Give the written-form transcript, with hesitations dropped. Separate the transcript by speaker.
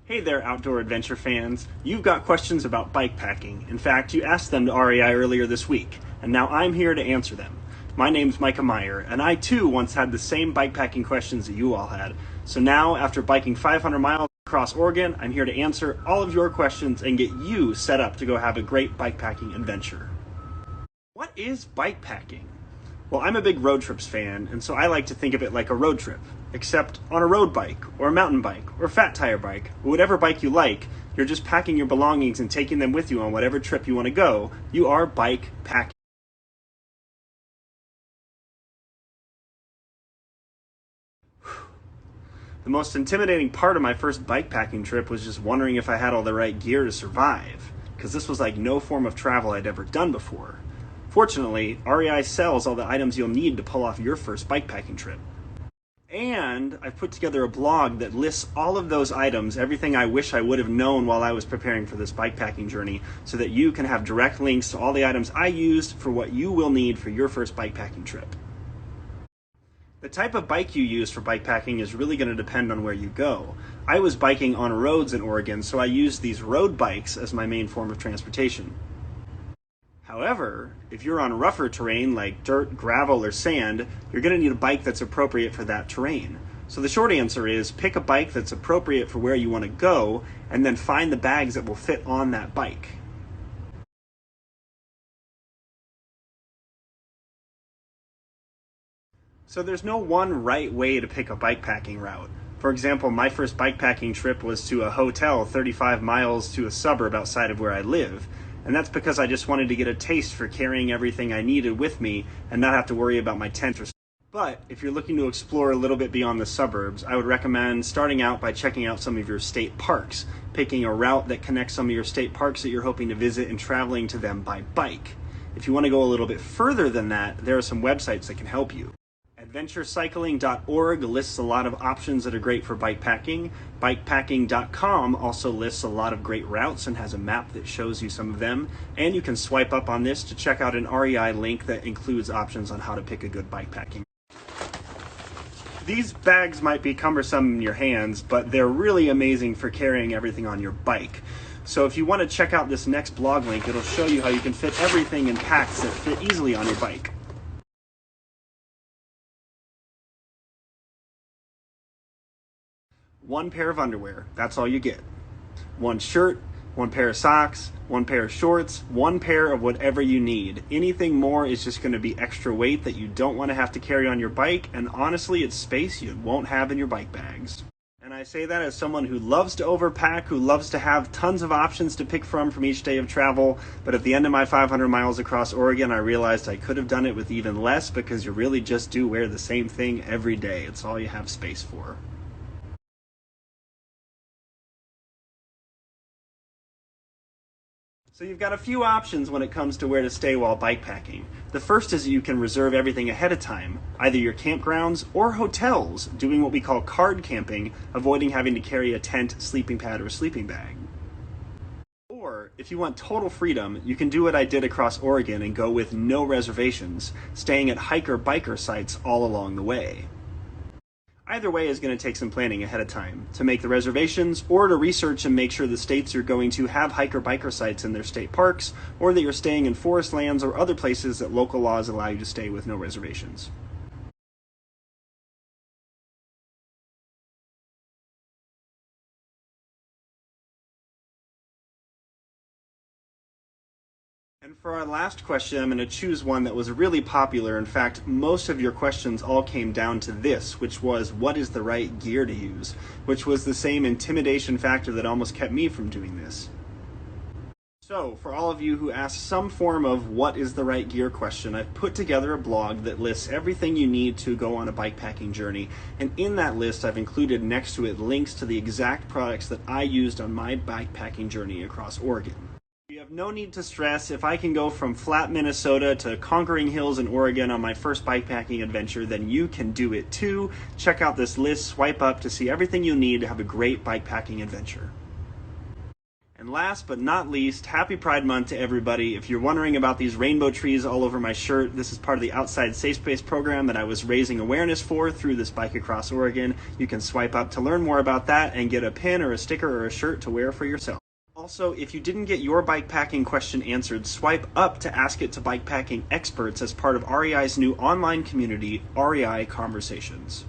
Speaker 1: Hey there, outdoor adventure fans. You've got questions about bike packing. In fact, you asked them to REI earlier this week, and now I'm here to answer them. My name's Mikah Meyer, and I too once had the same bike packing questions that you all had. So now, after biking 500 miles across Oregon, I'm here to answer all of your questions and get you set up to go have a great bike packing adventure. What is bike packing? Well, I'm a big road trips fan, and so I like to think of it like a road trip, except on a road bike, or a mountain bike, or a fat tire bike, or whatever bike you like. You're just packing your belongings and taking them with you on whatever trip you want to go. You are bike packing. The most intimidating part of my first bike packing trip was just wondering if I had all the right gear to survive, because this was like no form of travel I'd ever done before. Fortunately, REI sells all the items you'll need to pull off your first bikepacking trip. And I've put together a blog that lists all of those items, everything I wish I would have known while I was preparing for this bikepacking journey, so that you can have direct links to all the items I used for what you will need for your first bikepacking trip. The type of bike you use for bikepacking is really going to depend on where you go. I was biking on roads in Oregon, so I used these road bikes as my main form of transportation. However, if you're on rougher terrain like dirt, gravel, or sand, you're going to need a bike that's appropriate for that terrain. So the short answer is pick a bike that's appropriate for where you want to go, and then find the bags that will fit on that bike. So there's no one right way to pick a bikepacking route. For example, my first bikepacking trip was to a hotel 35 miles to a suburb outside of where I live. And that's because I just wanted to get a taste for carrying everything I needed with me and not have to worry about my tent or something. But if you're looking to explore a little bit beyond the suburbs, I would recommend starting out by checking out some of your state parks, picking a route that connects some of your state parks that you're hoping to visit and traveling to them by bike. If you want to go a little bit further than that, there are some websites that can help you. AdventureCycling.org lists a lot of options that are great for bikepacking. Bikepacking.com also lists a lot of great routes and has a map that shows you some of them. And you can swipe up on this to check out an REI link that includes options on how to pick a good bikepacking. These bags might be cumbersome in your hands, but they're really amazing for carrying everything on your bike. So if you want to check out this next blog link, it'll show you how you can fit everything in packs that fit easily on your bike. One pair of underwear, that's all you get. One shirt, one pair of socks, one pair of shorts, one pair of whatever you need. Anything more is just going to be extra weight that you don't want to have to carry on your bike, and honestly, it's space you won't have in your bike bags. And I say that as someone who loves to overpack, who loves to have tons of options to pick from each day of travel, but at the end of my 500 miles across Oregon, I realized I could have done it with even less, because you really just do wear the same thing every day. It's all you have space for. So you've got a few options when it comes to where to stay while bikepacking. The first is you can reserve everything ahead of time, either your campgrounds or hotels, doing what we call card camping, avoiding having to carry a tent, sleeping pad, or sleeping bag. Or, if you want total freedom, you can do what I did across Oregon and go with no reservations, staying at hiker-biker sites all along the way. Either way is going to take some planning ahead of time to make the reservations or to research and make sure the states you're going to have hiker-biker sites in their state parks, or that you're staying in forest lands or other places that local laws allow you to stay with no reservations. And for our last question, I'm going to choose one that was really popular. In fact, most of your questions all came down to this, which was, what is the right gear to use? Which was the same intimidation factor that almost kept me from doing this. So, for all of you who asked some form of what is the right gear question, I've put together a blog that lists everything you need to go on a bikepacking journey. And in that list, I've included next to it links to the exact products that I used on my bikepacking journey across Oregon. You have no need to stress. If I can go from flat Minnesota to conquering hills in Oregon on my first bikepacking adventure, then you can do it too. Check out this list, swipe up to see everything you need to have a great bikepacking adventure. And last but not least, happy Pride Month to everybody. If you're wondering about these rainbow trees all over my shirt, this is part of the Outside Safe Space program that I was raising awareness for through this Bike Across Oregon. You can swipe up to learn more about that and get a pin or a sticker or a shirt to wear for yourself. Also, if you didn't get your bikepacking question answered, swipe up to ask it to bikepacking experts as part of REI's new online community, REI Conversations.